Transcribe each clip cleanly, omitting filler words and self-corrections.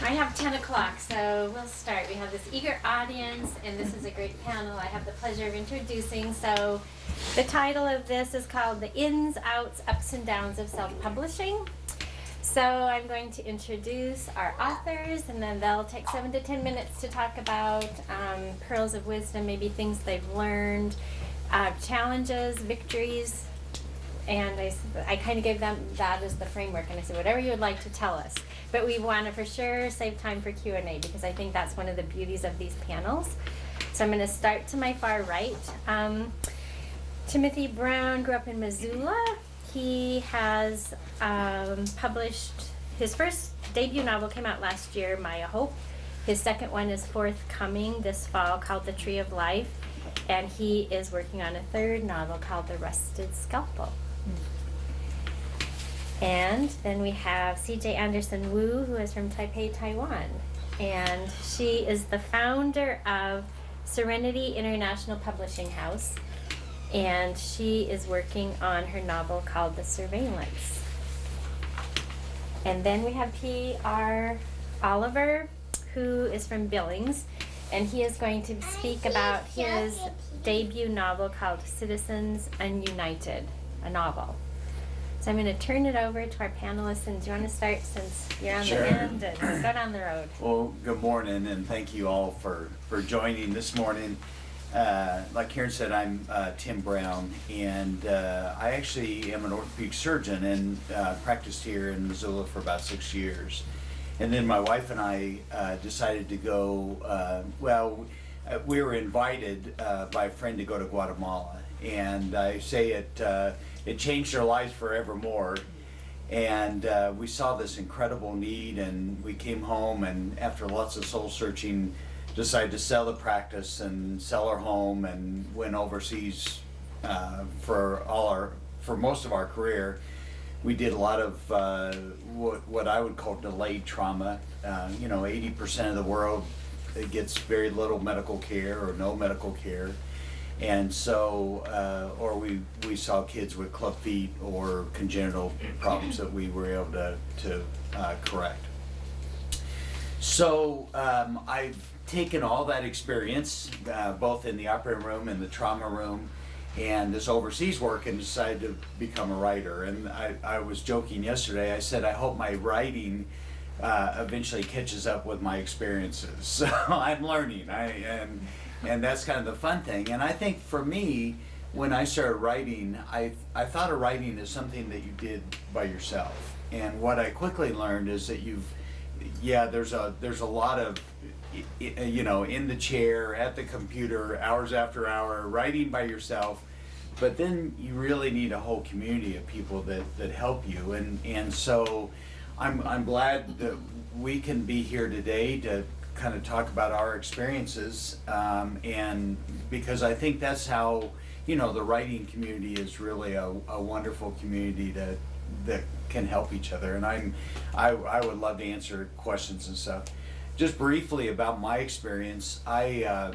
I have 10 o'clock, so we'll start. We have this eager audience, and this is a great panel I have the pleasure of introducing. So the title of this is called The Ins, Outs, Ups and Downs of Self-Publishing. So I'm going to introduce our authors, and then they'll take 7 to 10 minutes to talk about pearls of wisdom, maybe things they've learned, challenges, victories, and I kind of gave them that as the framework, and I said, whatever you would like to tell us. But we want to for sure save time for Q&A, because I think that's one of the beauties of these panels. So I'm going to start to my far right. Timothy Brown grew up in Missoula. He has published, his first debut novel came out last year, Maya Hope. His second one is forthcoming this fall, called The Tree of Life. And he is working on a third novel called The Rusted Scalpel. And then we have C.J. Anderson Wu, who is from Taipei, Taiwan. And she is the founder of Serenity International Publishing House. And she is working on her novel called The Surveillance. And then we have P.R. Oliver, who is from Billings. And he is going to speak about his debut novel called Citizens Ununited, a novel. So I'm going to turn it over to our panelists, and do you want to start since you're on Sure. the end and go down the road? Well, good morning, and thank you all for joining this morning. Like Karen said, I'm Tim Brown, and I actually am an orthopedic surgeon and practiced here in Missoula for about 6 years. And then my wife and I decided to go, we were invited by a friend to go to Guatemala. And I say it changed our lives forevermore. And we saw this incredible need, and we came home, and after lots of soul searching, decided to sell the practice and sell our home, and went overseas for most of our career. We did a lot of what I would call delayed trauma. 80% of the world gets very little medical care or no medical care. And so, or we saw kids with club feet or congenital problems that we were able to correct. So I've taken all that experience, both in the operating room and the trauma room, and this overseas work, and decided to become a writer. And I was joking yesterday, I said, I hope my writing eventually catches up with my experiences. So I'm learning, and that's kind of the fun thing. And I think for me, when I started writing, I thought of writing as something that you did by yourself. And what I quickly learned is that there's a lot of, in the chair, at the computer, hours after hour, writing by yourself. But then you really need a whole community of people that help you. And so I'm glad that we can be here today to kind of talk about our experiences, and because I think that's how, the writing community is really a wonderful community that can help each other. And I would love to answer questions and stuff. Just briefly about my experience, I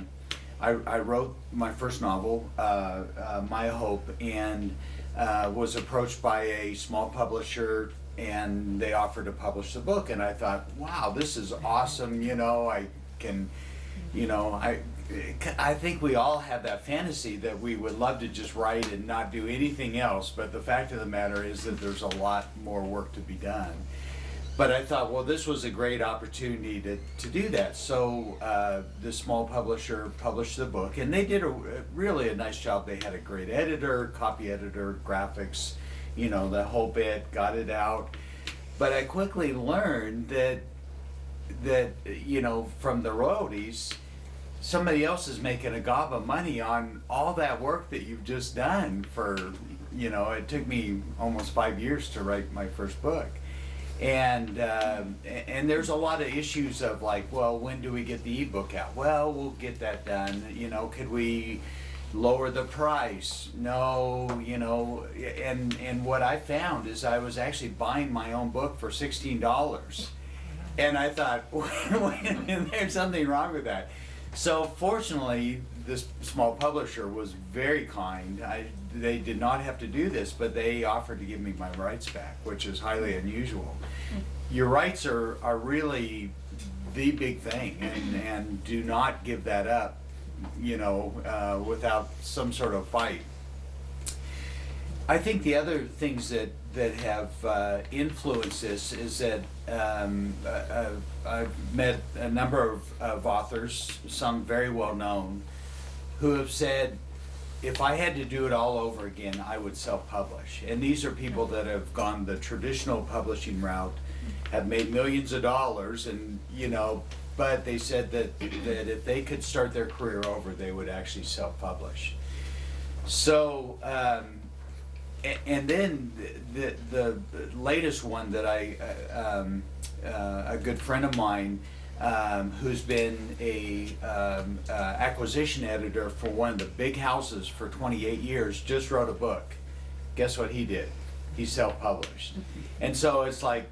wrote my first novel, Maya Hope, and was approached by a small publisher, and they offered to publish the book. And I thought, wow, this is awesome. I think we all have that fantasy that we would love to just write and not do anything else. But the fact of the matter is that there's a lot more work to be done. But I thought, well, this was a great opportunity to do that. So this small publisher published the book, and they did really a nice job. They had a great editor, copy editor, graphics, the whole bit, got it out. But I quickly learned that from the royalties, somebody else is making a gob of money on all that work that you've just done for, it took me almost 5 years to write my first book. And there's a lot of issues of like, well, when do we get the ebook out? Well, we'll get that done. Could we lower the price? No, and what I found is I was actually buying my own book for $16. And I thought, wait a minute, there's something wrong with that. So fortunately, this small publisher was very kind. They did not have to do this, but they offered to give me my rights back, which is highly unusual. Your rights are really the big thing, and do not give that up, without some sort of fight. I think the other things that have influenced this is that I've met a number of authors, some very well known, who have said, if I had to do it all over again, I would self-publish. And these are people that have gone the traditional publishing route, have made millions of dollars, and but they said that if they could start their career over, they would actually self-publish. So, and then the latest one that a good friend of mine, who's been a acquisition editor for one of the big houses for 28 years, just wrote a book. Guess what he did? He self-published. And so it's like,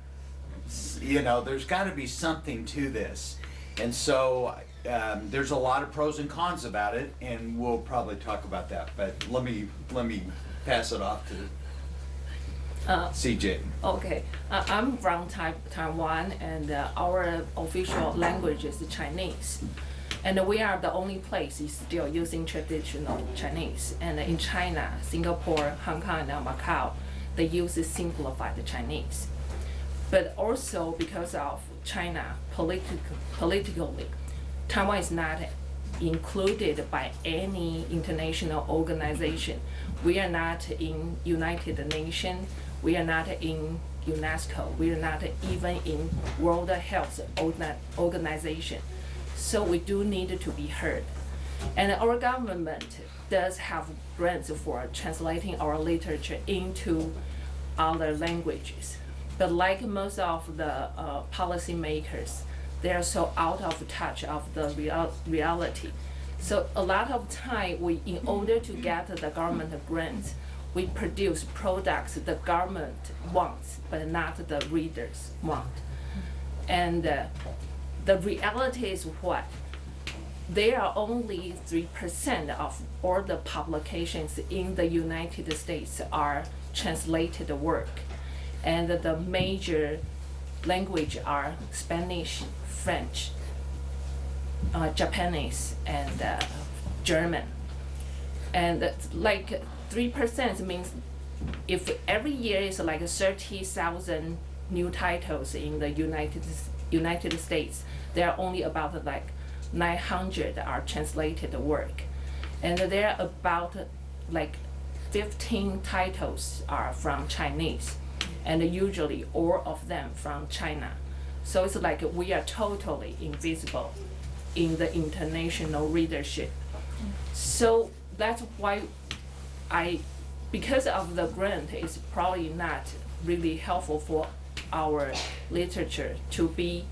there's got to be something to this. And so there's a lot of pros and cons about it, and we'll probably talk about that. But let me pass it off to CJ. Okay, I'm from Taiwan, and our official language is Chinese. And we are the only place is still using traditional Chinese. And in China, Singapore, Hong Kong, and Macau, they use simplified Chinese. But also because of China politically, Taiwan is not included by any international organization. We are not in United Nations. We are not in UNESCO. We are not even in World Health Organization. So we do need to be heard. And our government does have grants for translating our literature into other languages. But like most of the policymakers, they are so out of touch of the reality. So a lot of time, in order to get the government grants, we produce products the government wants, but not the readers want. And the reality is what? There are only 3% of all the publications in the United States are translated work. And the major language are Spanish, French, Japanese, and German. And like 3% means if every year is like 30,000 new titles in the United States, there are only about like 900 are translated work. And there are about like 15 titles are from Chinese, and usually all of them from China. So it's like we are totally invisible in the international readership. So that's why because of the grant, it's probably not really helpful for our literature to be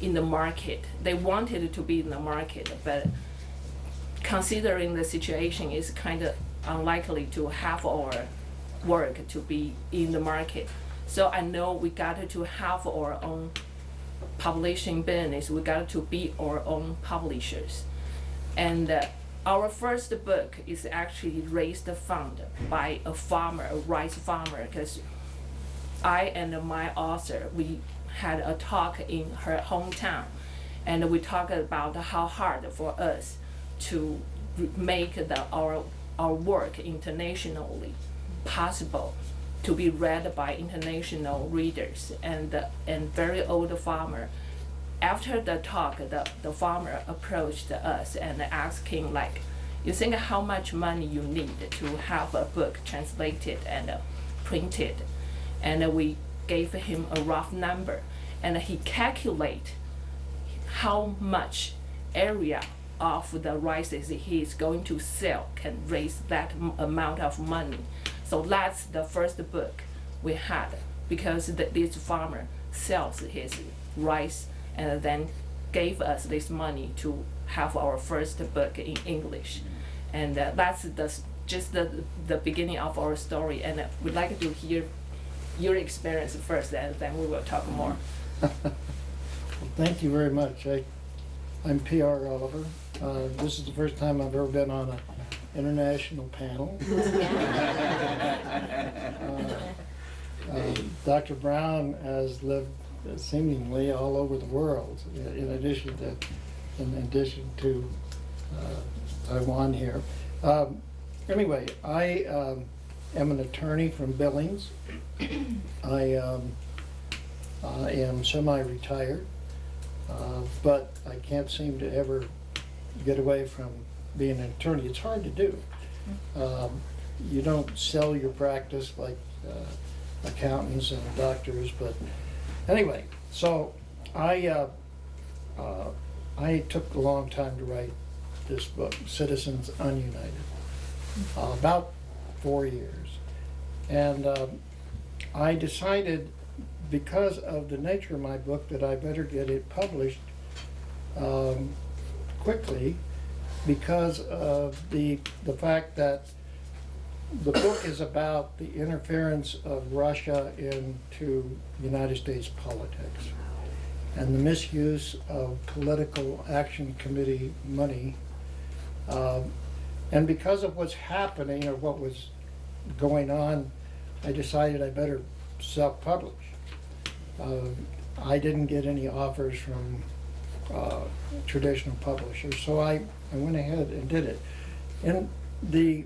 in the market. They wanted it to be in the market, but considering the situation, is kind of unlikely to have our work to be in the market. So I know we got to have our own publishing business. We got to be our own publishers. And our first book is actually raised fund by a farmer, a rice farmer, because I and my author, we had a talk in her hometown, and we talked about how hard for us to make our work internationally possible to be read by international readers. And very old farmer, after the talk, the farmer approached us and asking like, you think how much money you need to have a book translated and printed? And we gave him a rough number, and he calculate how much area of the rices he is going to sell can raise that amount of money. So that's the first book we had, because this farmer sells his rice and then gave us this money to have our first book in English. And that's just the beginning of our story, and we'd like to hear your experience first, and then we will talk more. Well, thank you very much. I'm P.R. Oliver. This is the first time I've ever been on an international panel. Dr. Brown has lived seemingly all over the world, in addition to Taiwan here. Anyway, I am an attorney from Billings. I am semi-retired, but I can't seem to ever get away from being an attorney. It's hard to do. You don't sell your practice like accountants and doctors, but anyway, so I took a long time to write this book, Citizens Ununited, about 4 years. And I decided, because of the nature of my book, that I better get it published quickly, because of the fact that the book is about the interference of Russia into United States politics and the misuse of political action committee money. And because of what's happening, or what was going on, I decided I better self-publish. I didn't get any offers from traditional publishers, so I went ahead and did it. And the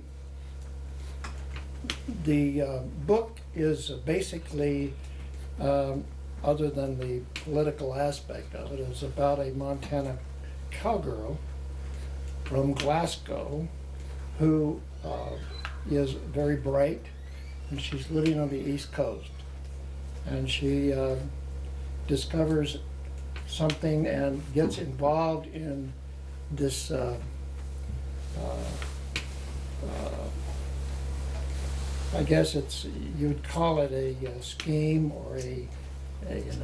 book is basically, other than the political aspect of it, is about a Montana cowgirl from Glasgow who is very bright, and she's living on the East Coast. And she discovers something and gets involved in this I guess you'd call it a scheme, or an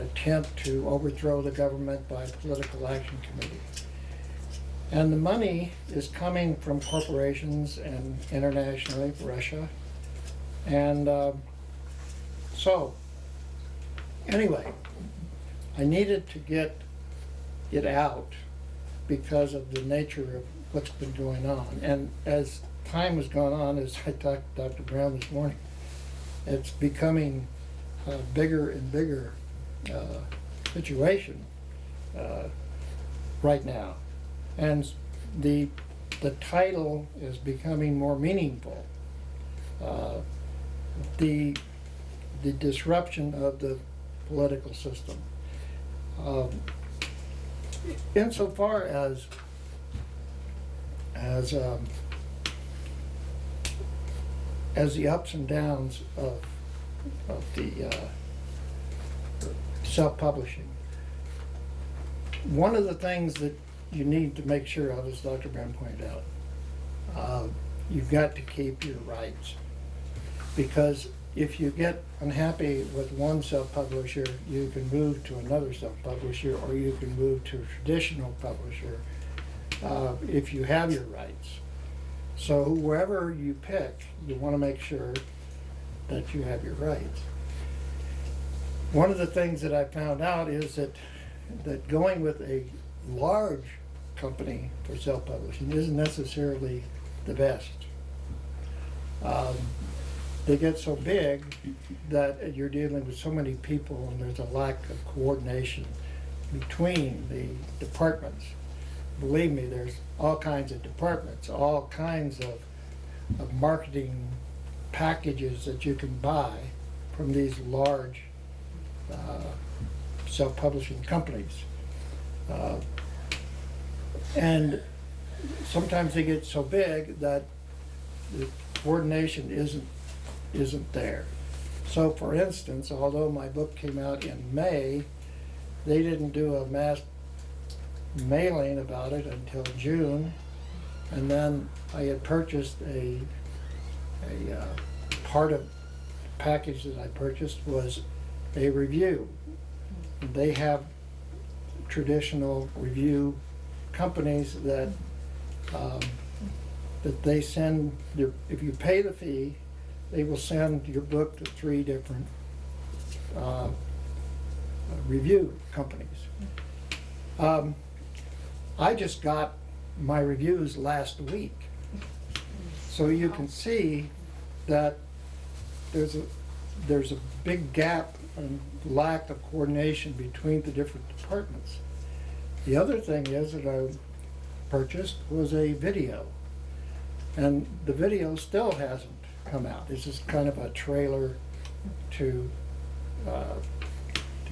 attempt to overthrow the government by a political action committee. And the money is coming from corporations and internationally, Russia. And so, anyway, I needed to get it out because of the nature of what's been going on. And as time has gone on, as I talked to Dr. Brown this morning, it's becoming a bigger and bigger situation right now. And the title is becoming more meaningful. The disruption of the political system. Insofar as the ups and downs of the self-publishing, one of the things that you need to make sure of, as Dr. Brown pointed out, you've got to keep your rights. Because if you get unhappy with one self-publisher, you can move to another self-publisher, or you can move to a traditional publisher if you have your rights. So wherever you pick, you want to make sure that you have your rights. One of the things that I found out is that going with a large company for self-publishing isn't necessarily the best. They get so big that you're dealing with so many people, and there's a lack of coordination between the departments. Believe me, there's all kinds of departments, all kinds of marketing packages that you can buy from these large self-publishing companies. And sometimes they get so big that the coordination isn't there. So for instance, although my book came out in May, they didn't do a mass mailing about it until June. And then I had purchased a part of the package that I purchased was a review. They have traditional review companies that they send if you pay the fee, they will send your book to 3 different review companies. I just got my reviews last week. So you can see that there's there's a big gap and lack of coordination between the different departments. The other thing is that I purchased was a video, and the video still hasn't come out. This is kind of a trailer to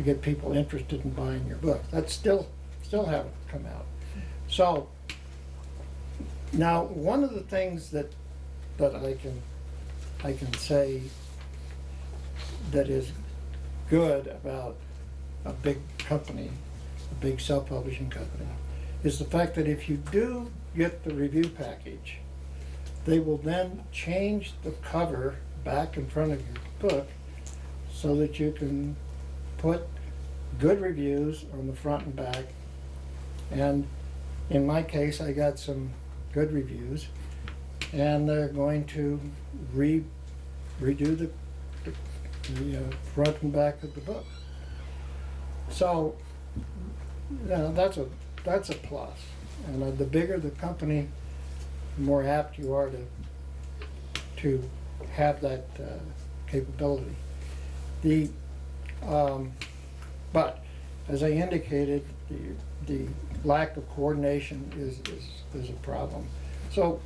get people interested in buying your book. That's still haven't come out. So now one of the things that I can say that is good about a big company, a big self-publishing company, is the fact that if you do get the review package, they will then change the cover back in front of your book so that you can put good reviews on the front and back. And in my case, I got some good reviews, and they're going to redo the front and back of the book. So that's a plus. And the bigger the company, the more apt you are to have that capability. But as I indicated, the lack of coordination is a problem. So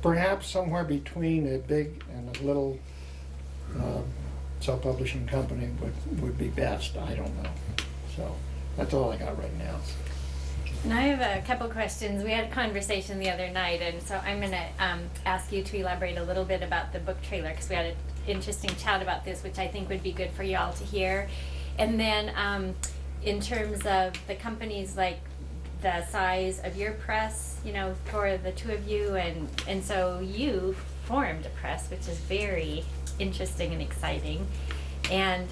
perhaps somewhere between a big and a little self-publishing company would be best. I don't know. So that's all I got right now. And I have a couple questions. We had a conversation the other night, and so I'm going to ask you to elaborate a little bit about the book trailer, because we had an interesting chat about this, which I think would be good for you all to hear. And then in terms of the companies, like the size of your press, you know, for the two of you, and so you formed a press, which is very interesting and exciting. And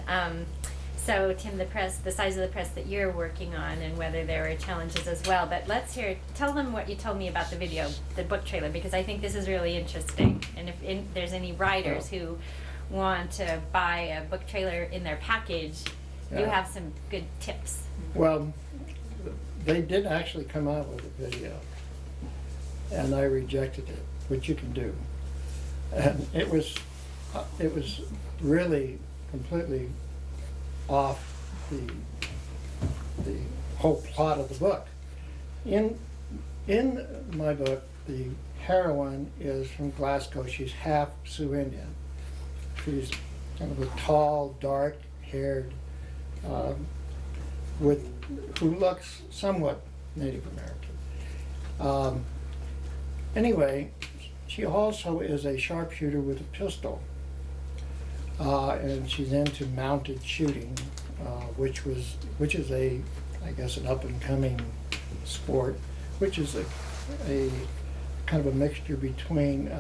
so Tim, the size of the press that you're working on, and whether there are challenges as well. But tell them what you told me about the video, the book trailer, because I think this is really interesting. And if there's any writers who want to buy a book trailer in their package, you have some good tips. Well, they did actually come out with a video, and I rejected it, which you can do. And it was really completely off the whole plot of the book. In my book, the heroine is from Glasgow. She's half Sioux Indian. She's kind of a tall, dark-haired, who looks somewhat Native American. Anyway, she also is a sharpshooter with a pistol. And she's into mounted shooting, which is I guess an up and coming sport, which is a kind of a mixture between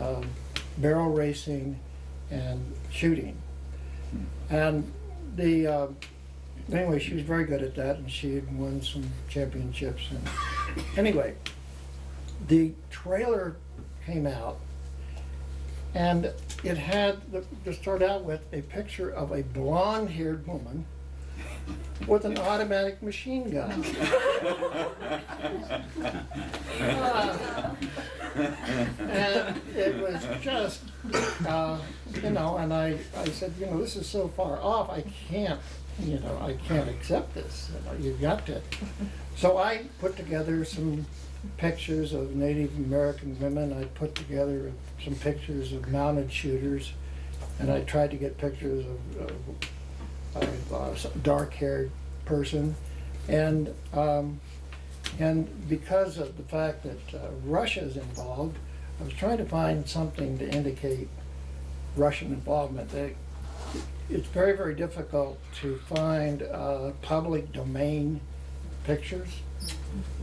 barrel racing and shooting. And anyway, she was very good at that, and she had won some championships. And anyway, the trailer came out, and it had, to start out with, a picture of a blonde-haired woman with an automatic machine gun. And it was just, and I said, this is so far off, I can't accept this. You've got to. So I put together some pictures of Native American women. I put together some pictures of mounted shooters, and I tried to get pictures of a dark-haired person, and because of the fact that Russia's involved, I was trying to find something to indicate Russian involvement. It's very, very difficult to find public domain pictures.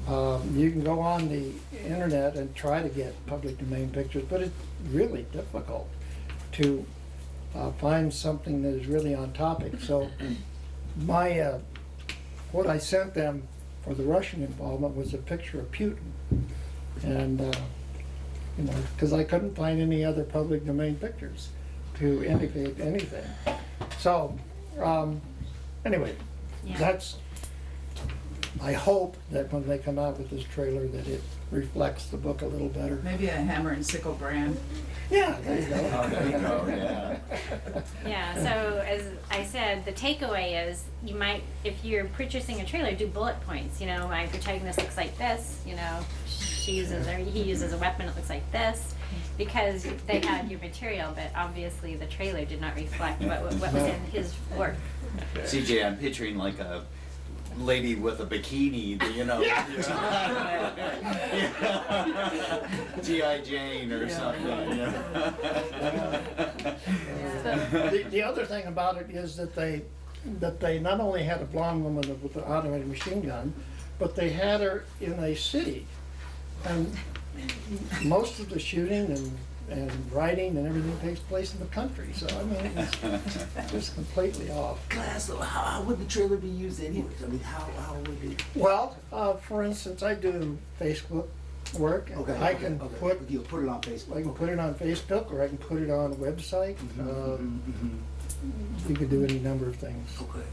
You can go on the internet and try to get public domain pictures, but it's really difficult to find something that is really on topic. So what I sent them for the Russian involvement was a picture of Putin, and because I couldn't find any other public domain pictures to indicate anything. So anyway, Yeah. that's I hope that when they come out with this trailer that it reflects the book a little better. Maybe a hammer and sickle brand. Yeah, there you go. Oh, there you go, yeah. Yeah, so as I said, the takeaway is you might, if you're purchasing a trailer, do bullet points. You know, my protagonist looks like this, you know, she uses or he uses a weapon that looks like this, because they had your material, but obviously the trailer did not reflect what was in his work. CJ, I'm picturing like a lady with a bikini, you know. G.I. Jane or something. You know? The other thing about it is that they not only had a blonde woman with an automatic machine gun, but they had her in a city. And most of the shooting and writing and everything takes place in the country. So, I mean, it's just completely off. Class, so how would the trailer be used anyways? I mean, how would it? Well, for instance, I do Facebook work. Okay. I can put You'll put it on Facebook. I can put it on Facebook, or I can put it on a website. You can do any number of things. Okay.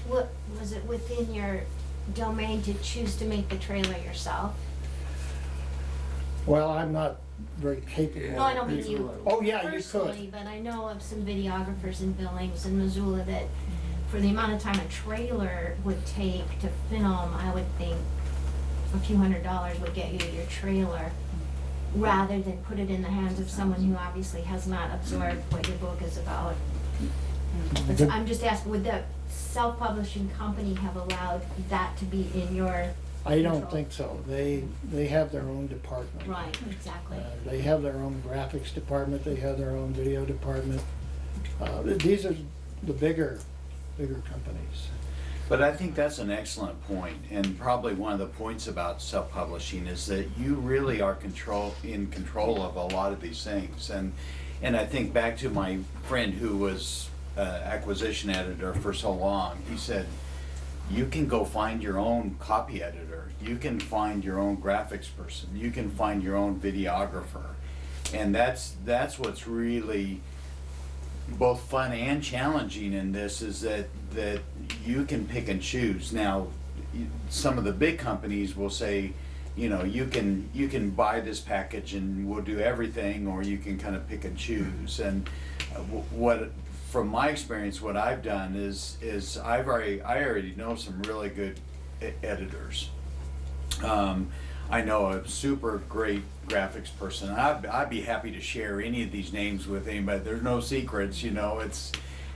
What, was it within your domain to choose to make the trailer yourself? Well, I'm not very capable. Well, I don't mean you Oh, yeah, you personally, could. but I know of some videographers in Billings and Missoula that for the amount of time a trailer would take to film, I would think a few $100s would get you your trailer, rather than put it in the hands of someone who obviously has not absorbed what your book is about. But The- I'm just asking, would the self-publishing company have allowed that to be in your? I don't control? think so. They have their own department. Right, exactly. They have their own graphics department, they have their own video department. These are the bigger companies. But I think that's an excellent point, and probably one of the points about self-publishing is that you really are in control of a lot of these things. And I think back to my friend who was acquisition editor for so long. He said, you can go find your own copy editor, you can find your own graphics person, you can find your own videographer. And that's what's really both fun and challenging in this, is that you can pick and choose. Now, some of the big companies will say, you know, you can buy this package and we'll do everything, or you can kind of pick and choose. And what, from my experience, what I've done is I already know some really good editors. I know a super great graphics person. I'd be happy to share any of these names with anybody. There's no secrets, you know.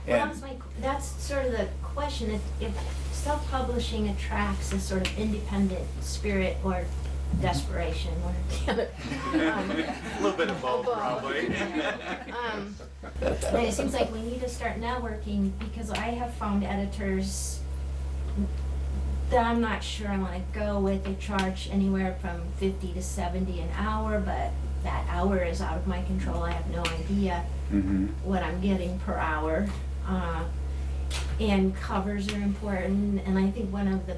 Well, that's sort of the question. If self-publishing attracts a sort of independent spirit or desperation, one or the other. A little bit of both, probably. And it seems like we need to start networking, because I have found editors that I'm not sure I want to go with. They charge anywhere from $50 to $70 an hour, but that hour is out of my control. I have no idea what I'm getting per hour. And covers are important, and I think one of the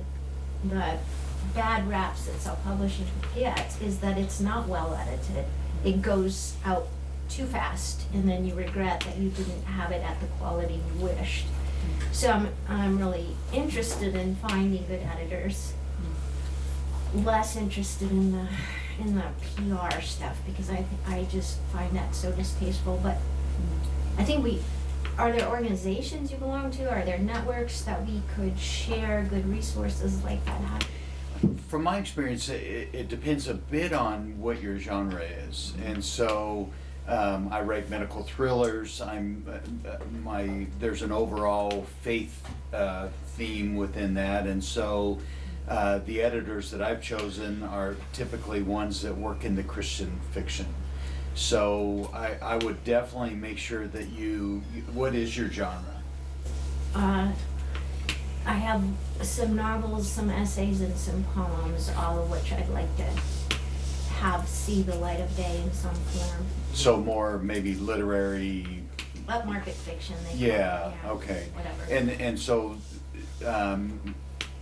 bad raps that self-publishing gets is that it's not well edited. It goes out too fast, and then you regret that you didn't have it at the quality you wished. So I'm really interested in finding good editors. Less interested in the PR stuff, because I just find that so distasteful. But I think are there organizations you belong to? Are there networks that we could share good resources like that? From my experience, it depends a bit on what your genre is, and so I write medical thrillers. There's an overall faith theme within that, and so the editors that I've chosen are typically ones that work in the Christian fiction. So I would definitely make sure that what is your genre? I have some novels, some essays, and some poems, all of which I'd like to have see the light of day in some form. So more maybe literary. Upmarket fiction, they call it, Yeah, okay. Whatever. And so,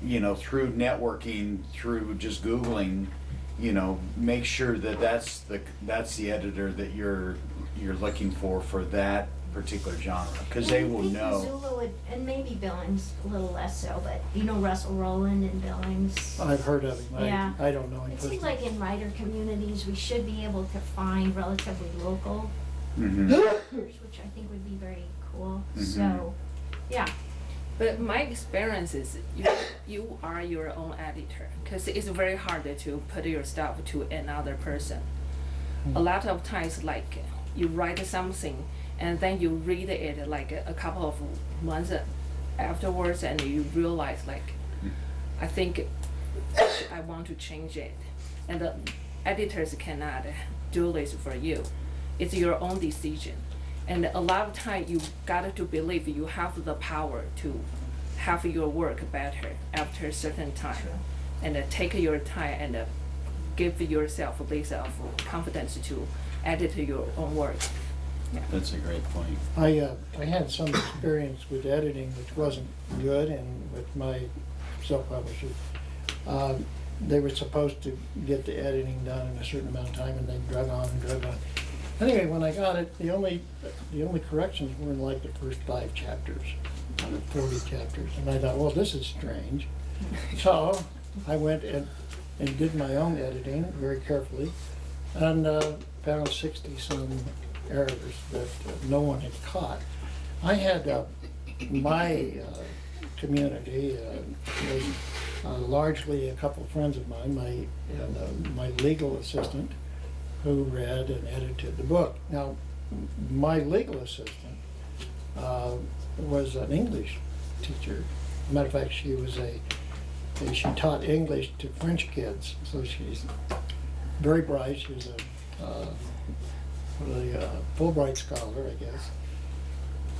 you know, through networking, through just Googling, you know, make sure that that's the editor that you're looking for that particular genre, because they will I think know. Missoula would, and maybe Billings a little less so, but you know Russell Rowland in Billings. I've heard of him. Yeah. I don't know him. It seems personally. like in writer communities, we should be able to find relatively local Mhm. writers, which I think would be very cool. So, yeah. But my experience is you are your own editor because it's very hard to put your stuff to another person. A lot of times, like you write something and then you read it like a couple of months afterwards, and you realize like, I think I want to change it, and the editors cannot do this for you. It's your own decision. And a lot of time you got to believe you have the power to have your work better after a certain time. True. And take your time and give yourself this confidence to edit your own work. That's a great point. I had some experience with editing which wasn't good, and with my self-publisher. They were supposed to get the editing done in a certain amount of time, and they drug on and drug on. Anyway, when I got it, the only corrections were in like the first 5 chapters out of 40 chapters, and I thought, well, this is strange. So I went and did my own editing very carefully, and found 60-some errors that no one had caught. I had my community was largely a couple of friends of mine, my legal assistant, who read and edited the book. Now, my legal assistant was an English teacher. Matter of fact, she taught English to French kids, so she's very bright. She was a Fulbright scholar, I guess.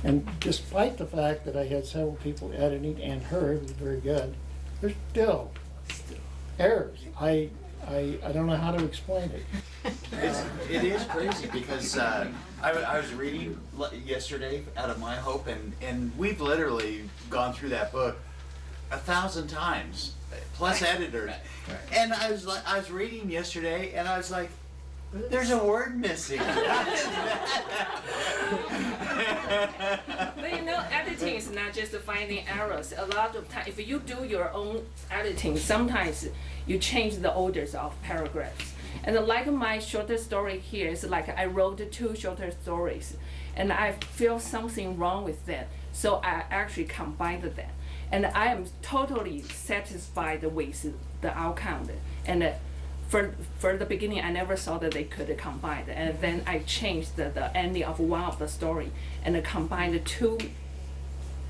And despite the fact that I had several people editing and her, who was very good, there's still errors. I don't know how to explain it. It is crazy because I was reading yesterday out of My Hope, and we've literally gone through that book 1,000 times, plus editors. And I was reading yesterday, and I was like, there's a word missing. But you know, editing is not just finding errors. A lot of time, if you do your own editing, sometimes you change the orders of paragraphs. And like my shorter story here is like I wrote 2 shorter stories, and I feel something wrong with them, so I actually combined them, and I am totally satisfied with the outcome. And for the beginning, I never thought that they could combine, and then I changed the ending of one of the story and combined 2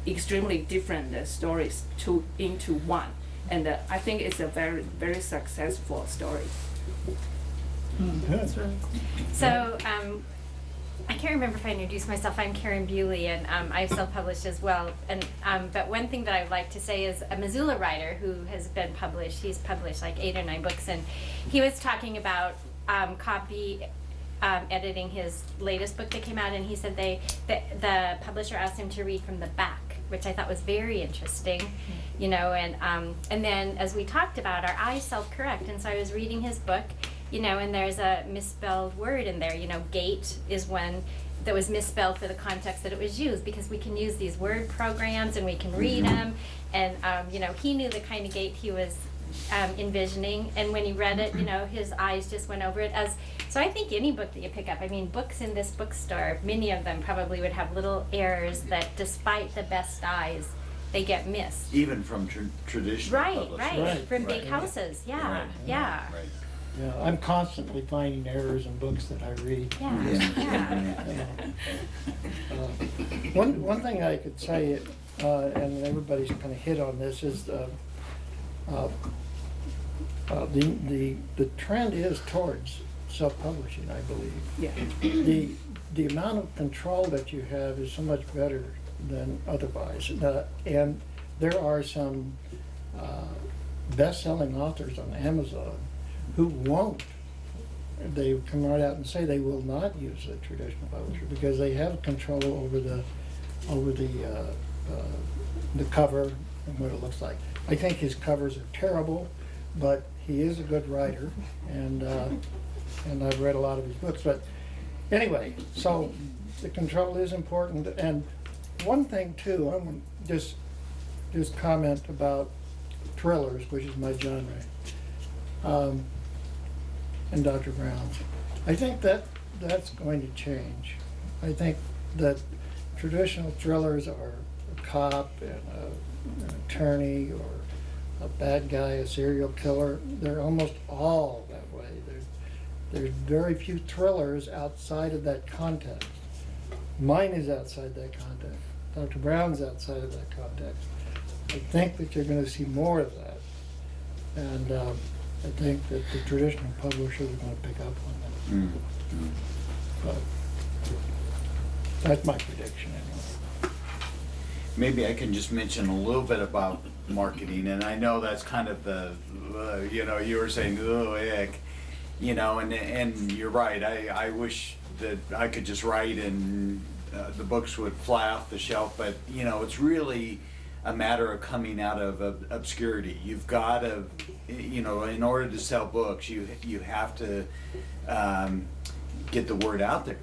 extremely different stories into one, and I think it's a very, very successful story. Good. So, I can't remember if I introduced myself. I'm Karen Bewley, and I self-published as well. And but one thing that I would like to say is a Missoula writer who has been published. He's published like 8 or 9 books, and he was talking about copy editing his latest book that came out, and he said the publisher asked him to read from the back, which I thought was very interesting, you know. And then as we talked about, our eyes self-correct, and so I was reading his book. You know, and there's a misspelled word in there. You know, gate is one that was misspelled for the context that it was used, because we can use these word programs and we can read them. And, you know, he knew the kind of gate he was envisioning. And when he read it, you know, his eyes just went over it. So I think any book that you pick up, I mean, books in this bookstore, many of them probably would have little errors that despite the best eyes, they get missed. Even from traditional publishers. Right. From big Right. houses, yeah, Right. yeah. Right. Yeah, I'm constantly finding errors in books that I read. Yeah. One thing I could say, and everybody's kind of hit on this, is the trend is towards self-publishing, I believe. Yeah. The amount of control that you have is so much better than otherwise. And there are some best-selling authors on Amazon who won't. They come right out and say they will not use a traditional publisher because they have control over the cover and what it looks like. I think his covers are terrible, but he is a good writer, and I've read a lot of his books. But Anyway, so the control is important, and one thing too, I'm gonna just comment about thrillers, which is my genre, and Dr. Brown. I think that's going to change. I think that traditional thrillers are a cop and an attorney or a bad guy, a serial killer. They're almost all that way. There's very few thrillers outside of that context. Mine is outside that context. Dr. Brown's outside of that context. I think that you're going to see more of that. And I think that the traditional publishers are going to pick up on that. But that's my prediction anyway. Maybe I can just mention a little bit about marketing, and I know that's kind of the, you were saying, oh, ick, and you're right. I wish that I could just write and the books would fly off the shelf, but it's really a matter of coming out of obscurity. You've got to, in order to sell books, you have to get the word out there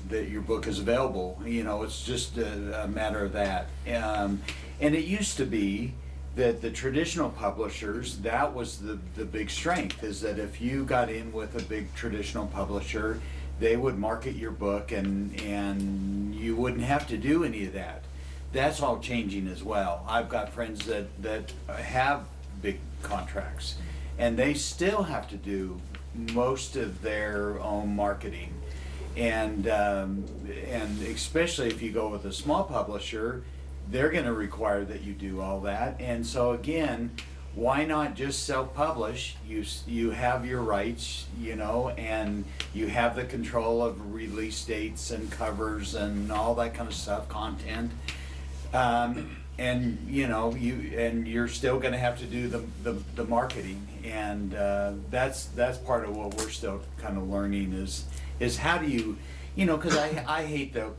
that your book is available. It's just a matter of that. And it used to be that the traditional publishers, that was the big strength, is that if you got in with a big traditional publisher, they would market your book and you wouldn't have to do any of that. That's all changing as well. I've got friends that have big contracts and they still have to do most of their own marketing. And especially if you go with a small publisher, they're going to require that you do all that. And so again, why not just self-publish? You have your rights, and you have the control of release dates and covers and all that kind of stuff, content. And you're still going to have to do the marketing, and that's part of what we're still kind of learning is how do you, because I hate the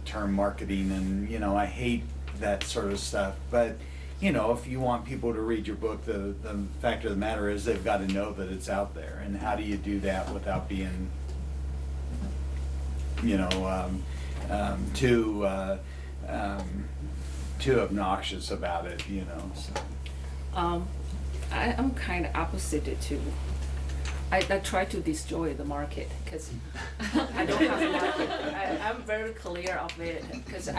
term marketing, and I hate that sort of stuff. But if you want people to read your book, the fact of the matter is they've got to know that it's out there. And how do you do that without being, too obnoxious about it, So. I'm kind of opposite too. I try to destroy the market because I don't have a market. I'm very clear of it because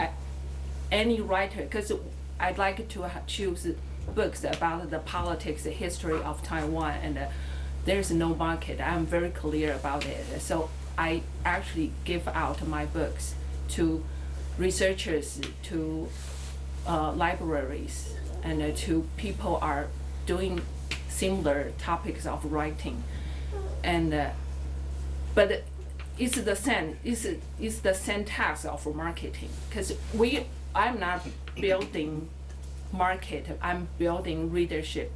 any writer, because I'd like to choose books about the politics, the history of Taiwan, and there's no market. I'm very clear about it. So I actually give out my books to researchers, to libraries, and to people are doing similar topics of writing. And but it's the same. It's the same task of marketing because I'm not building market. I'm building readership,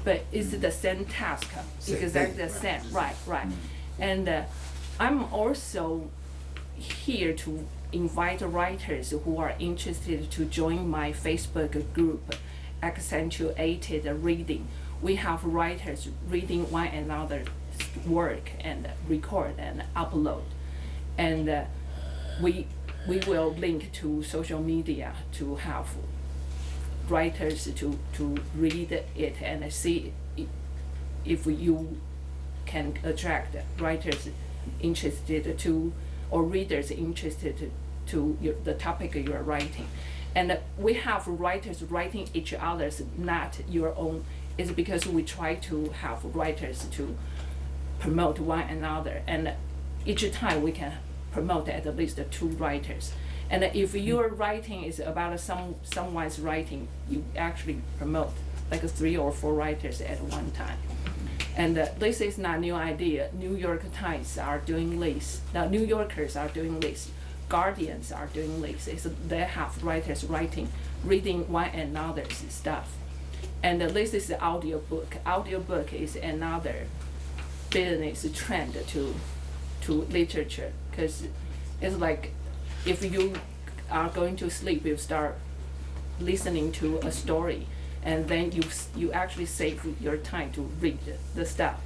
but it's the same task. Exactly the same. Right. And I'm also here to invite writers who are interested to join my Facebook group, Accentuated Reading. We have writers reading one another's work and record and upload, and we will link to social media to have writers to read it and see if you can attract writers interested to or readers interested to the topic you're writing. And we have writers writing each other's, not your own. It's because we try to have writers to promote one another, and each time we can promote at least 2 writers. And if your writing is about someone's writing, you actually promote like 3 or 4 writers at one time. And this is not a new idea. New York Times are doing this. Now New Yorkers are doing this. Guardians are doing this. They have writers reading one another's stuff. And this is the audiobook. Audiobook is another business trend to literature, because it's like if you are going to sleep, you start listening to a story, and then you actually save your time to read the stuff.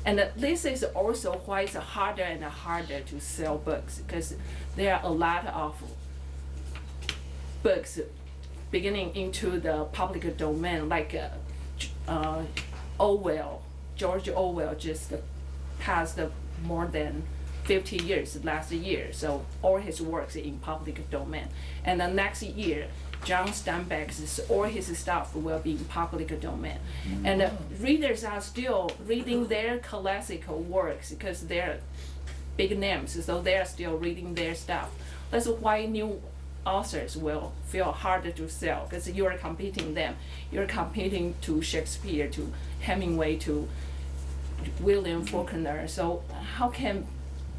And this is also why it's harder and harder to sell books, because there are a lot of books beginning into the public domain, like George Orwell just passed more than 50 years last year, so all his works in public domain. And the next year, John Steinbeck's all his stuff will be in public domain. And readers are still reading their classical works because they're big names, so they are still reading their stuff. That's why new authors will feel harder to sell, because you are competing them. You're competing to Shakespeare, to Hemingway, to William Faulkner. So how can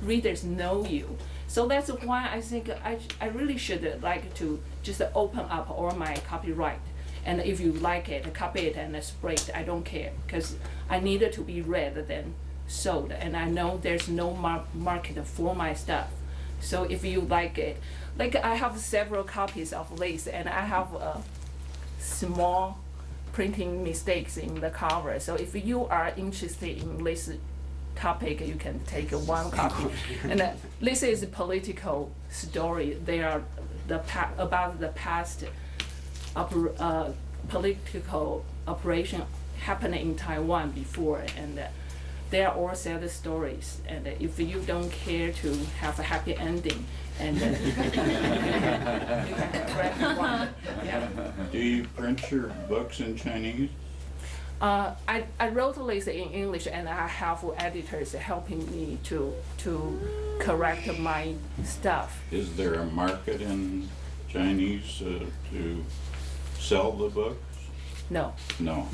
readers know you? So that's why I think I really should like to just open up all my copyright. And if you like it, copy it and spread it. I don't care, because I need it to be read than sold. And I know there's no market for my stuff. So if you like it, like I have several copies of this, and I have small printing mistakes in the cover. So if you are interested in this topic, you can take one copy. And this is a political story. They are about the past political operation happening in Taiwan before, and they are all sad stories. And if you don't care to have a happy ending, and you can grab one. Yeah. Do you print your books in Chinese? I wrote this in English, and I have editors helping me to correct my stuff. Is there a market in Chinese to sell the books? No. No.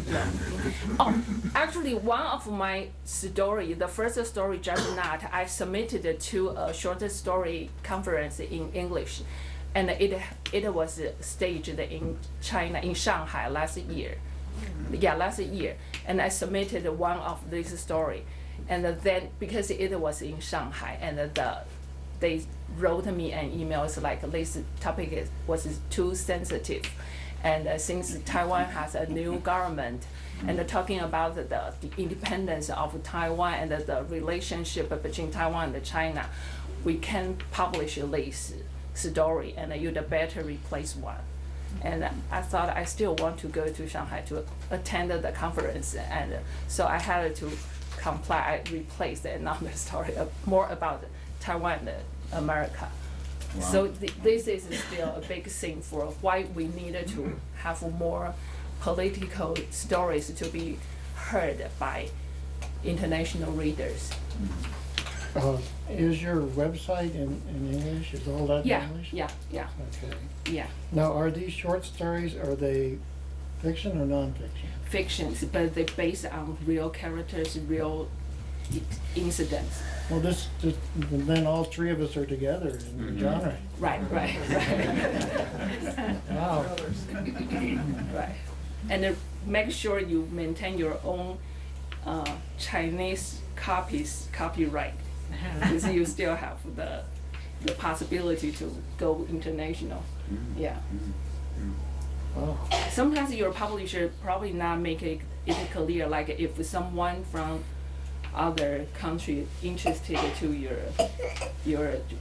Oh, actually, one of my story, the first story, Just Not, I submitted to a short story conference in English, and it was staged in China, in Shanghai last year. Yeah, last year, and I submitted one of this story, and then because it was in Shanghai, and they wrote me an email. It's like this topic was too sensitive. And since Taiwan has a new government, and talking about the independence of Taiwan and the relationship between Taiwan and China, we can publish this story, and you'd better replace one. And I thought I still want to go to Shanghai to attend the conference, and so I had to comply. I replaced another story more about Taiwan and America. Wow. So this is still a big thing for why we needed to have more political stories to be heard by international readers. Is your website in English? Is all that in Yeah, English? yeah, Okay. yeah. Now, are these short stories, are they fiction or nonfiction? Fictions, but they're based on real characters, real incidents. Well, then all three of us are together in the genre. Right. Wow. Right. And make sure you maintain your own Chinese copyright, because you still have the possibility to go international. Yeah. Wow. Sometimes your publisher probably not make it clear, like if someone from other country interested to your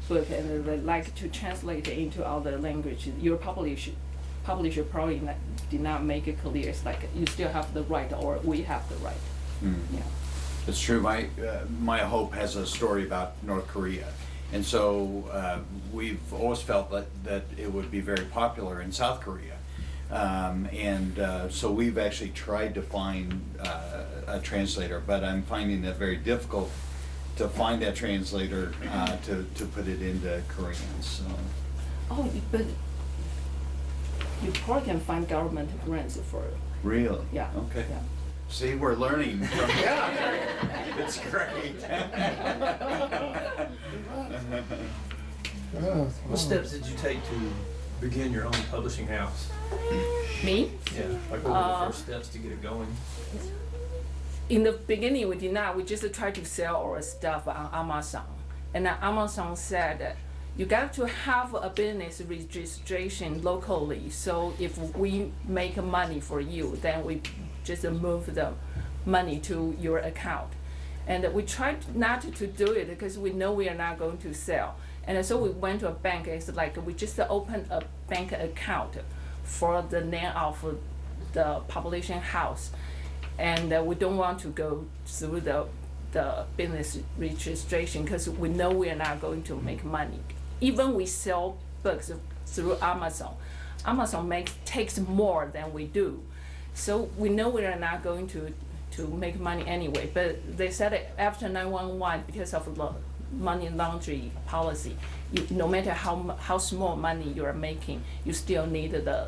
book and would like to translate it into other language, your publisher probably did not make it clear. It's like you still have the right, or we have the right. Yeah. It's true. My Hope has a story about North Korea, and so we've always felt that it would be very popular in South Korea, so we've actually tried to find a translator, but I'm finding it very difficult to find that translator to put it into Korean. So. Oh, but you probably can find government grants for it. Really? Yeah. Okay. Yeah. See, we're learning from It's great. Oh, What wow. steps did you take to begin your own publishing house? Me? Yeah, like what were the first steps to get it going? In the beginning, we did not. We just tried to sell our stuff on Amazon. And then Amazon said that you got to have a business registration locally. So if we make money for you, then we just move the money to your account. And we tried not to do it because we know we are not going to sell. And so we went to a bank. It's like we just opened a bank account for the name of the publishing house, and we don't want to go through the business registration because we know we are not going to make money. Even we sell books through Amazon, takes more than we do, so we know we are not going to make money anyway. But they said after 911, because of the money laundering policy, no matter how small money you are making, you still need the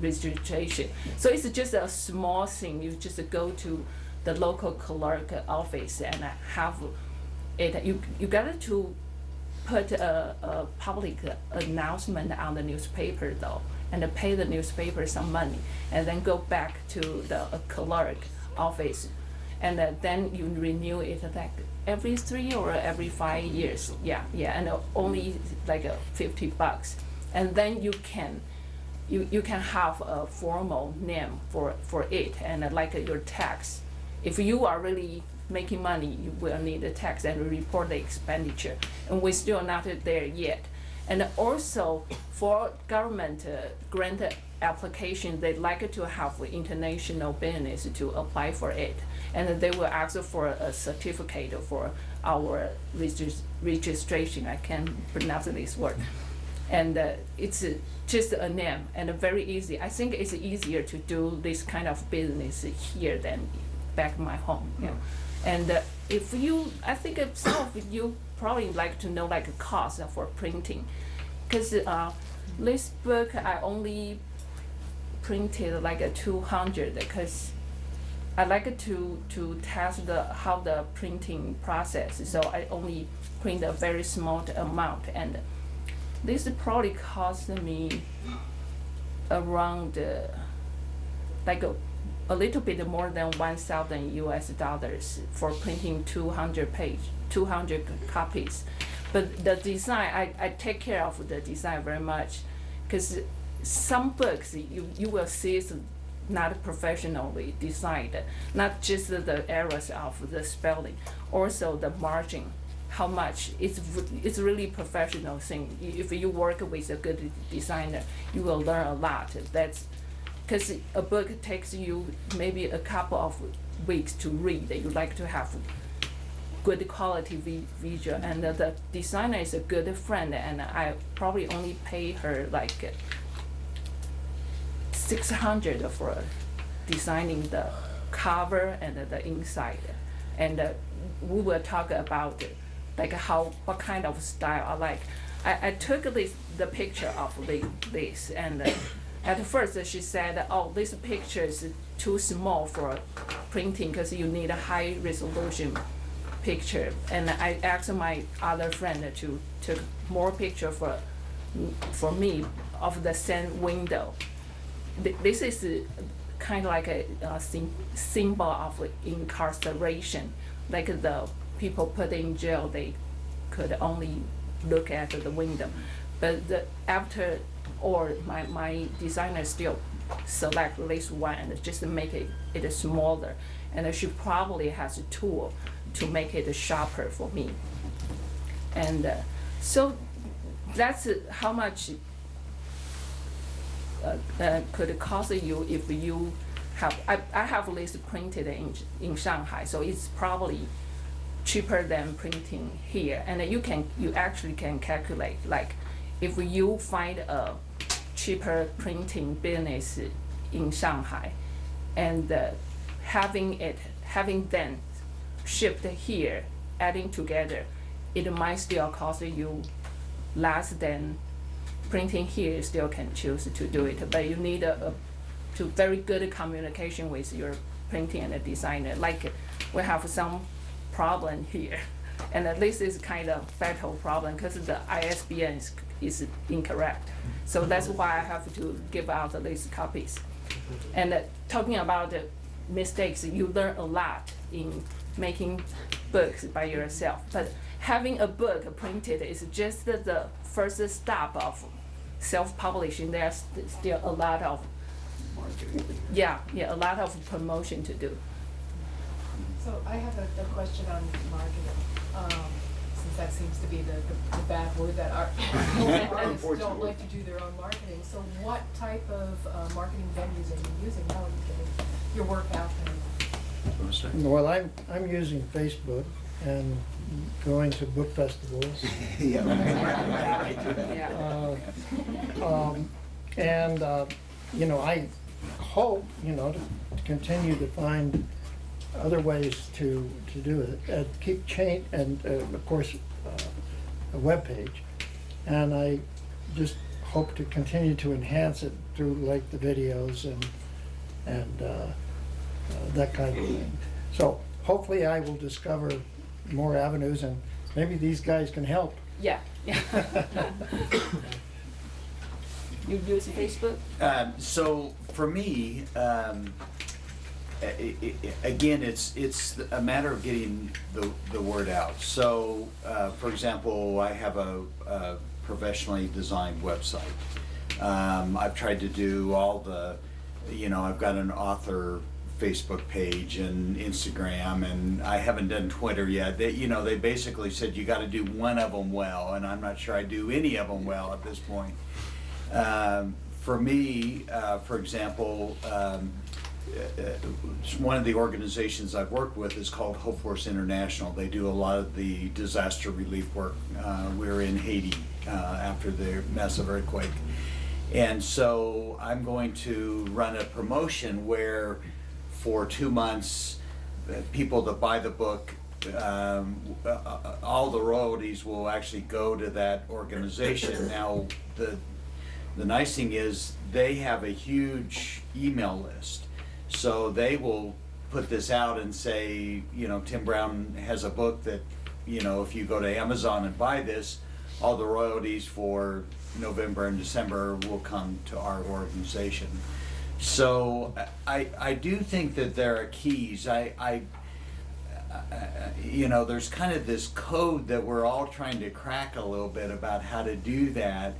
registration. So it's just a small thing. You just go to the local clerk office and have it. You got to put a public announcement on the newspaper though, and pay the newspaper some money, and then go back to the clerk office, and then you renew it like every 3 or every 5 years. Yeah, and only like $50, and then you can have a formal name for it, and like your tax. If you are really making money, you will need a tax and report the expenditure, and we're still not there yet. And also for government grant application, they like to have international business to apply for it, and they will ask for a certificate for our registration. I can't pronounce this word. And it's just a name and very easy. I think it's easier to do this kind of business here than back in my home. Yeah. And if you, I think some of you probably like to know like a cost for printing, because this book I only printed like a 200 because I like to test how the printing process. So I only print a very small amount, and this probably cost me around like a little bit more than $1,000 for printing 200 copies. But the design, I take care of the design very much, because some books you will see is not professionally designed, not just the errors of the spelling, also the margin, how much. It's really professional thing. If you work with a good designer, you will learn a lot. That's because a book takes you maybe a couple of weeks to read. You like to have good quality visual, and the designer is a good friend, and I probably only pay her like $600 for designing the cover and the inside, and we will talk about like what kind of style I like. I took the picture of this, and at first she said, "Oh, this picture is too small for printing because you need a high resolution picture." And I asked my other friend to take more picture for me of the same window. This is kind of like a symbol of incarceration, like the people put in jail, they could only look at the window. But after, or my designer still select this one and just make it smaller, and she probably has a tool to make it sharper for me. And so that's how much could cost you if you have. I have this printed in Shanghai, so it's probably cheaper than printing here. And you actually can calculate, like if you find a cheaper printing business in Shanghai, and having then shipped here, adding together, it might still cost you less than printing here. Still can choose to do it, but you need to very good communication with your printing and the designer. Like we have some problem here, and this is kind of fatal problem because the ISBN is incorrect. So that's why I have to give out these copies. And talking about mistakes, you learn a lot in making books by yourself. But having a book printed is just the first step of self-publishing. There's still a lot of a lot of promotion to do. So So I have a question on marketing, since that seems to be the bad word that artists don't like to do their own marketing. So what type of marketing venues are you using? How are you getting your work out there? Well, I'm using Facebook and going to book festivals. Yeah. And, I hope, to continue to find other ways to do it, and keep change, and of course, a webpage. And I just hope to continue to enhance it through like the videos and that kind of thing. So hopefully I will discover more avenues, and maybe these guys can help. Yeah. You use Facebook? So for me, again, it's a matter of getting the word out. So, for example, I have a professionally designed website. I've tried to do all the, I've got an author Facebook page and Instagram, and I haven't done Twitter yet. They basically said you got to do one of them well, and I'm not sure I do any of them well at this point. For me, for example, one of the organizations I've worked with is called Hope Force International. They do a lot of the disaster relief work. We were in Haiti after the massive earthquake. And so I'm going to run a promotion where for 2 months, people that buy the book, all the royalties will actually go to that organization. Now, the nice thing is they have a huge email list. So they will put this out and say, Tim Brown has a book that, if you go to Amazon and buy this, all the royalties for November and December will come to our organization. So I do think that there are keys. There's kind of this code that we're all trying to crack a little bit about how to do that.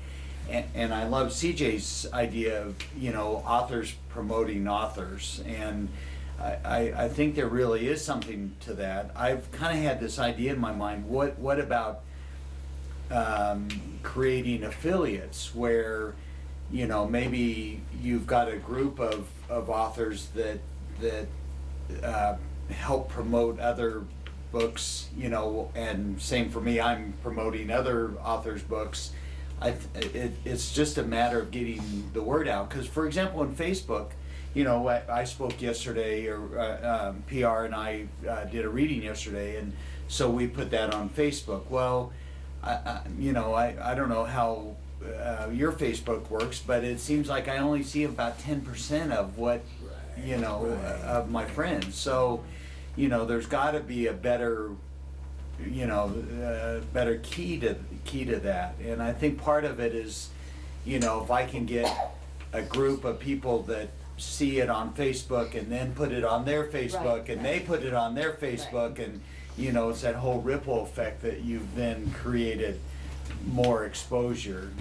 And I love CJ's idea of, authors promoting authors. And I think there really is something to that. I've kind of had this idea in my mind, what about creating affiliates where, maybe you've got a group of authors that help promote other books, and same for me, I'm promoting other authors' books. It's just a matter of getting the word out. Because, for example, on Facebook, I spoke yesterday, or PR and I did a reading yesterday, and so we put that on Facebook. Well, I don't know how your Facebook works, but it seems like I only see about 10% of what, of my friends. So, there's got to be a better better key to that. And I think part of it is, if I can get a group of people that see it on Facebook and then put it on their Facebook, and they put it on their Facebook, and it's that whole ripple effect that you've then created more exposure,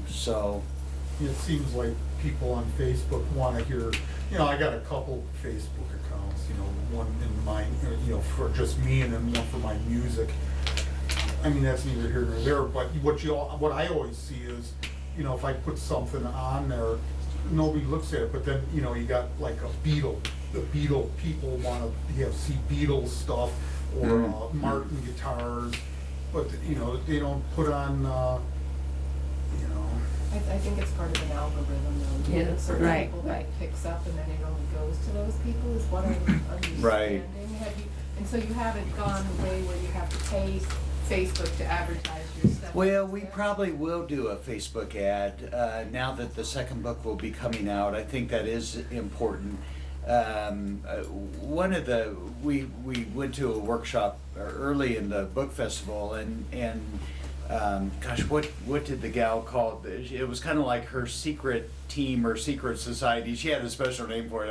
so. It seems like people on Facebook want to hear, I got a couple Facebook accounts, one in mine, for just me, and then one for my music. I mean, that's neither here nor there, but what I always see is, if I put something on there, nobody looks at it, but then, you got like the Beatle people want to see Beatles stuff, or Martin guitars, but, they don't put on, I think it's part of an algorithm, though. Yeah, Certain right, people that right. picks up, and then it only goes to those people, is what I'm understanding. Right. And so you haven't gone the way where you have to pay Facebook to advertise your stuff? Well, we probably will do a Facebook ad now that the second book will be coming out. I think that is important. We went to a workshop early in the book festival, and gosh, what did the gal call it? It was kind of like her secret team or secret society. She had a special name for it.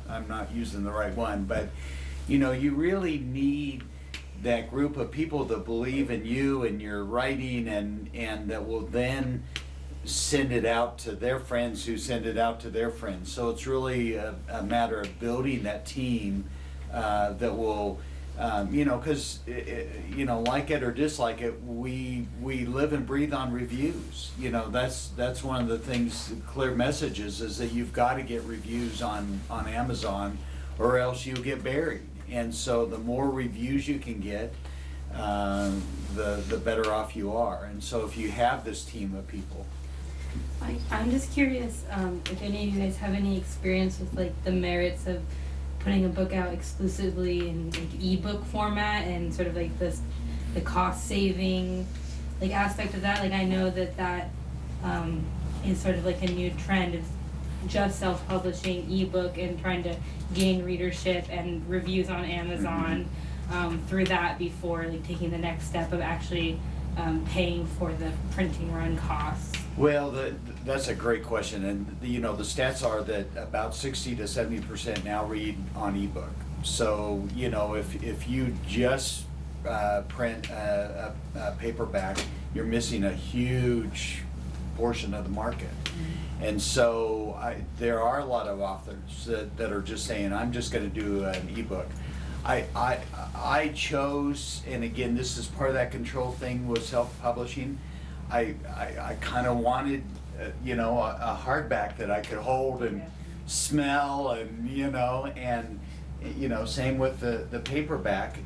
I'm not using the right one, but you really need that group of people that believe in you and your writing, and that will then send it out to their friends who send it out to their friends. So it's really a matter of building that team that will, you know, because, you know, like it or dislike it, we live and breathe on reviews. You know, that's one of the things, clear messages, is that you've got to get reviews on Amazon, or else you'll get buried. And so the more reviews you can get, the better off you are. And so if you have this team of people. I'm just curious if any of you guys have any experience with like the merits of putting a book out exclusively in like ebook format, and sort of like the cost saving like aspect of that. Like I know that is sort of like a new trend of just self-publishing ebook and trying to gain readership and reviews on Amazon through that before like taking the next step of actually paying for the printing run costs. Well, that's a great question, and you know, the stats are that about 60 to 70% now read on ebook. So you know, if you just print a paperback, you're missing a huge portion of the market. And so there are a lot of authors that are just saying, I'm just going to do an ebook. I chose, and again, this is part of that control thing with self-publishing. I kind of wanted, you know, a hardback that I could hold and smell, and you know, same with the paperback.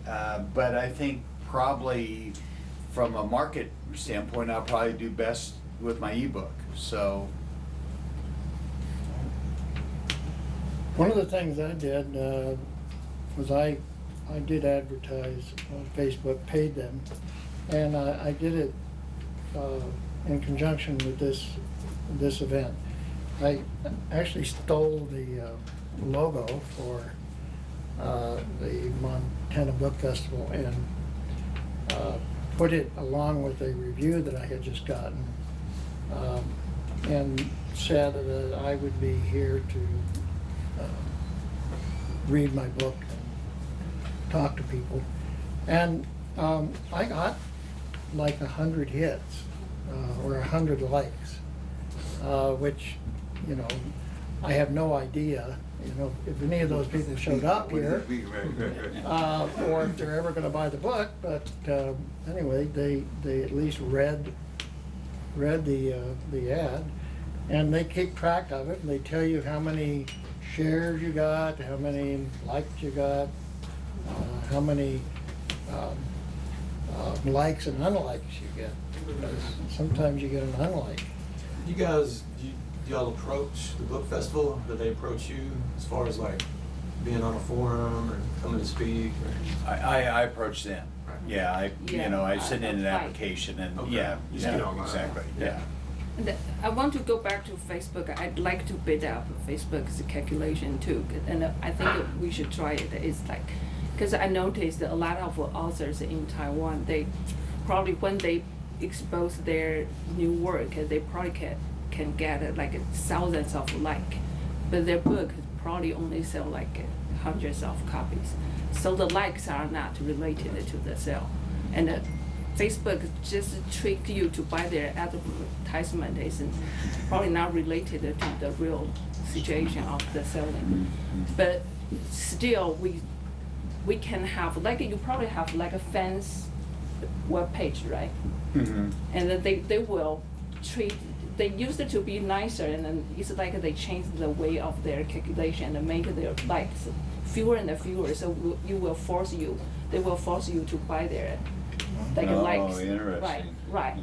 But I think probably from a market standpoint, I'll probably do best with my ebook. So. One of the things I did was I did advertise on Facebook, paid them, and I did it in conjunction with this event. I actually stole the logo for the Montana Book Festival and put it along with a review that I had just gotten, and said that I would be here to read my book and talk to people. And I got like 100 hits or 100 likes, which, you know, I have no idea, you know, if any of those people showed up here, or if they're ever going to buy the book. But anyway, they at least read the ad, and they keep track of it, and they tell you how many shares you got, how many likes you got, how many likes and unlikes you get. Because sometimes you get an unlike. You guys, do y'all approach the book festival? Do they approach you as far as like being on a forum or coming to speak? Or? I approach them. Yeah, you know, I send in an apply. application, and Okay. yeah, Just get online. exactly, yeah. I want to go back to Facebook. I'd like to build up Facebook's calculation too, and I think we should try it. It's like, because I noticed that a lot of authors in Taiwan, they probably when they expose their new work, they probably can get like thousands of likes, but their book probably only sell like hundreds of copies. So the likes are not related to the sale, and Facebook just trick you to buy their advertisement is probably not related to the real situation of the selling. But still, we can have, like you probably have like a fans web page, right? Mm-hmm. And then they will treat, they used it to be nicer, and then it's like they change the way of their calculation and make their likes fewer and fewer. So they will force you to buy their likes. Interesting. Right.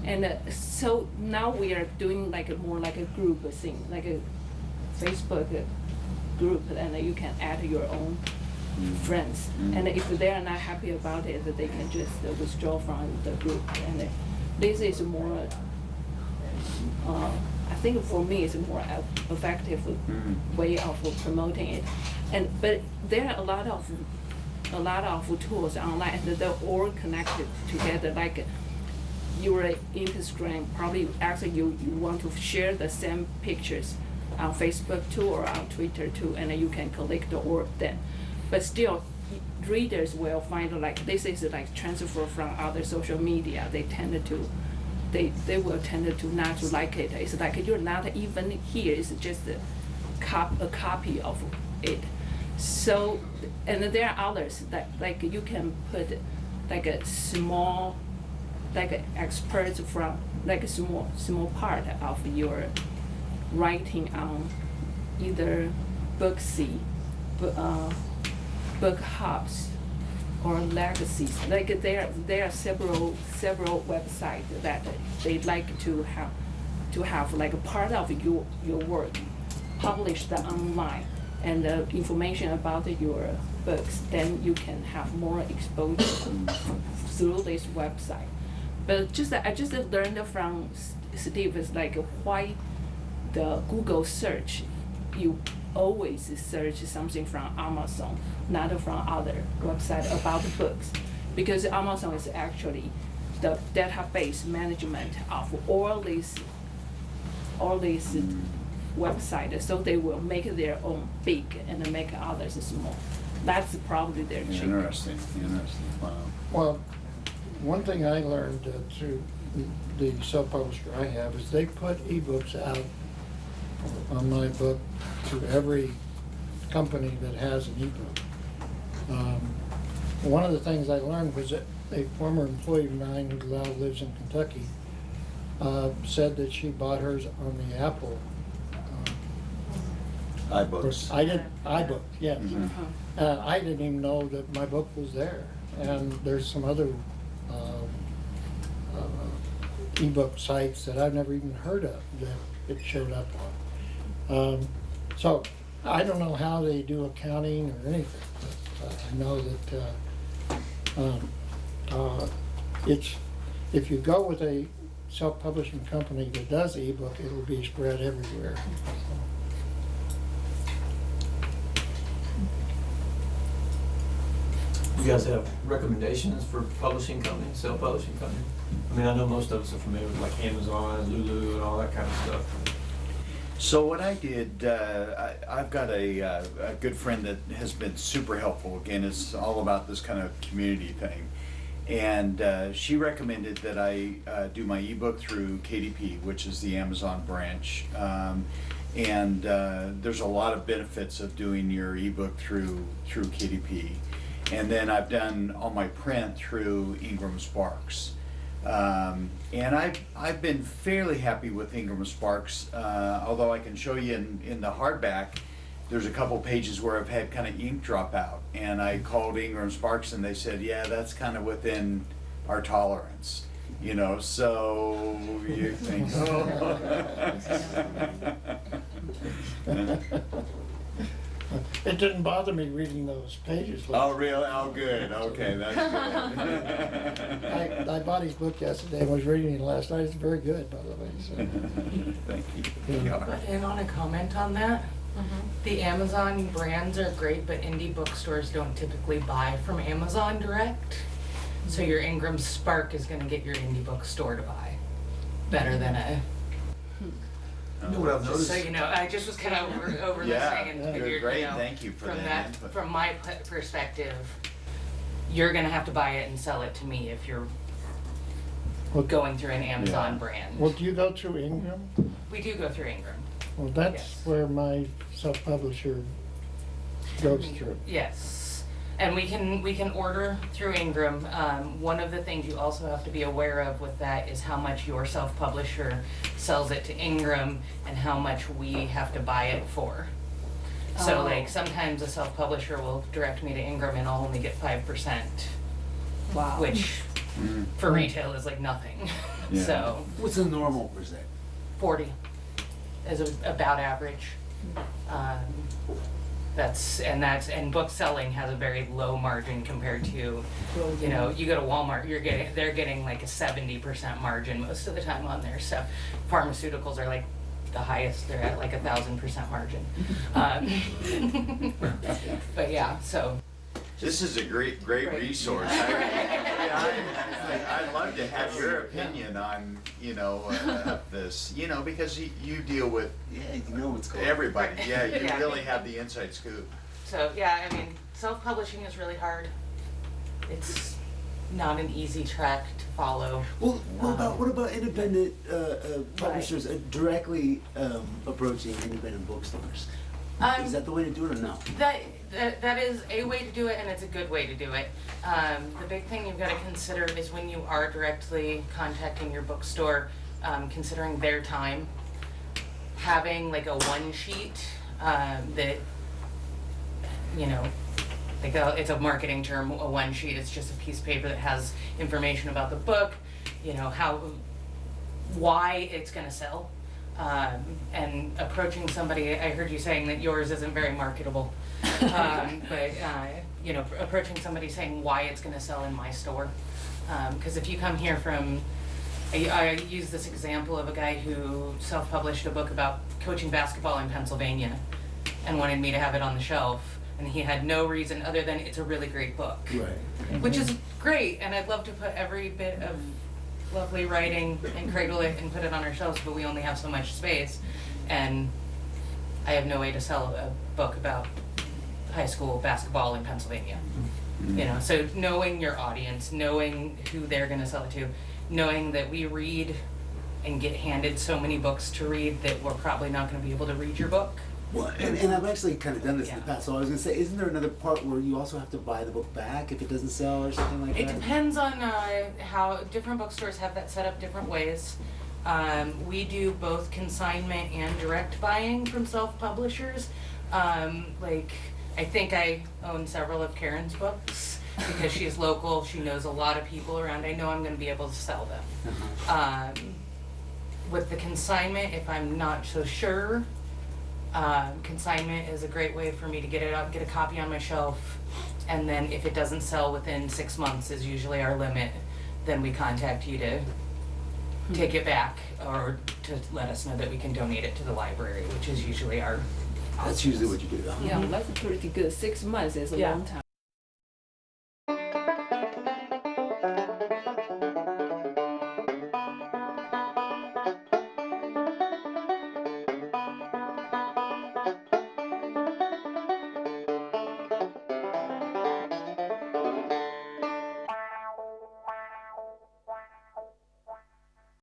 And so now we are doing like more like a group thing, like a Facebook group, and you can add your own friends. And if they are not happy about it, they can just withdraw from the group. And this is more, I think for me, it's a more effective way of promoting it. But there are a lot of tools online, and they're all connected together. Like your Instagram, probably actually you want to share the same pictures on Facebook too, or on Twitter too, and then you can collect all of them. But still, readers will find like this is like transfer from other social media. They will tend to not to like it. It's like you're not even here. It's just a copy of it. So, and there are others that like you can put like a small, like experts from like a small part of your writing on either Booksy, book hubs, or legacies. Like there are several websites that they like to have like a part of your work published online, and the information about your books. Then you can have more exposure through this website. But I just learned from Steve is like why the Google search, you always search something from Amazon, not from other website about books, because Amazon is actually the database management of all these websites, so they will make their own big and make others small. That's probably their trick. Interesting. Wow. Well, one thing I learned through the self-publisher I have is they put ebooks out on my book to every company that has an ebook. One of the things I learned was that a former employee of mine who now lives in Kentucky said that she bought hers on the Apple. iBooks. iBook, yes. Mhm. I didn't even know that my book was there. And there's some other ebook sites that I've never even heard of that it showed up on. So I don't know how they do accounting or anything, but I know that it's, if you go with a self-publishing company that does ebook, it'll be spread everywhere. You guys have recommendations for publishing companies, self-publishing companies? I mean, I know most of us are familiar with like Amazon, Lulu, and all that kind of stuff. So what I did, I've got a good friend that has been super helpful. Again, it's all about this kind of community thing. And she recommended that I do my ebook through KDP, which is the Amazon branch. And there's a lot of benefits of doing your ebook through KDP. And then I've done all my print through Ingram Sparks. And I've been fairly happy with Ingram Sparks, although I can show you in the hardback, there's a couple pages where I've had kind of ink drop out. And I called Ingram Sparks and they said, yeah, that's kind of within our tolerance. You know, so you think, It didn't bother me reading those pages. Oh, really? Oh, good. Okay, that's good. I bought his book yesterday and was reading it last night. It's very good, by the way. So. Thank you. Yeah. But in on a comment on that, the Amazon brands are great, but indie bookstores don't typically buy from Amazon direct. So your Ingram Spark is gonna get your indie bookstore to buy better than a. You know what I've Just noticed? so you know, I just was kind of over Yeah, saying and good, figured, great. you know, Thank you for from that input. from my perspective, you're gonna have to buy it and sell it to me if you're Well, going through an Amazon Yeah. brand. well, do you go through Ingram? We do go through Ingram. Well, that's Yes. where my self-publisher goes through. Yes, and we can order through Ingram. One of the things you also have to be aware of with that is how much your self-publisher sells it to Ingram and how much we have to buy it for. So Oh. like sometimes a self-publisher will direct me to Ingram and I'll only get 5%, Wow. which Mm. for retail is like nothing. Yeah. So What's a normal percent? 40 is about average. And book selling has a very low margin compared to, you know, you go to Walmart, they're getting like a 70% margin most of the time on their stuff. Pharmaceuticals are like the highest, they're at like 1,000% margin. But yeah, so. This is a great resource. I'd love to have your opinion on, you know, this, you know, because you deal with Yeah, you know what's going on. everybody. Yeah, you Yeah. really have the inside scoop. So, yeah, I mean, self-publishing is really hard. It's not an easy track to follow. Well, what about independent publishers directly approaching independent bookstores? Is that the way to do it or no? that is a way to do it, and it's a good way to do it. The big thing you've got to consider is when you are directly contacting your bookstore, considering their time, having like a one sheet that, you know, like it's a marketing term, a one sheet. It's just a piece of paper that has information about the book, you know, why it's going to sell. And approaching somebody, I heard you saying that yours isn't very marketable, but you know, approaching somebody saying why it's going to sell in my store, because if you come here from, I use this example of a guy who self-published a book about coaching basketball in Pennsylvania, and wanted me to have it on the shelf, and he had no reason other than it's a really great book, Right. which is great, and I'd love to put every bit of lovely writing and cradle it and put it on our shelves, but we only have so much space, and I have no way to sell a book about high school basketball in Pennsylvania. You know, so knowing your audience, knowing who they're going to sell it to, knowing that we read and get handed so many books to read that we're probably not going to be able to read your book. Well, and I've actually kind of done this in the Yeah. past, so I was gonna say, isn't there another part where you also have to buy the book back if it doesn't sell or something like It that? depends on how different bookstores have that set up different ways. We do both consignment and direct buying from self-publishers. Like, I think I own several of Karen's books because she's local, she knows a lot of people around, I know I'm gonna be able to sell them. With the consignment, if I'm not so sure, consignment is a great way for me to get it out, get a copy on my shelf, and then if it doesn't sell within 6 months is usually our limit, then we contact you to take it back or to let us know that we can donate it to the library, which is usually our That's usually what you do. Yeah, that's pretty good. 6 months is a Yeah. long time.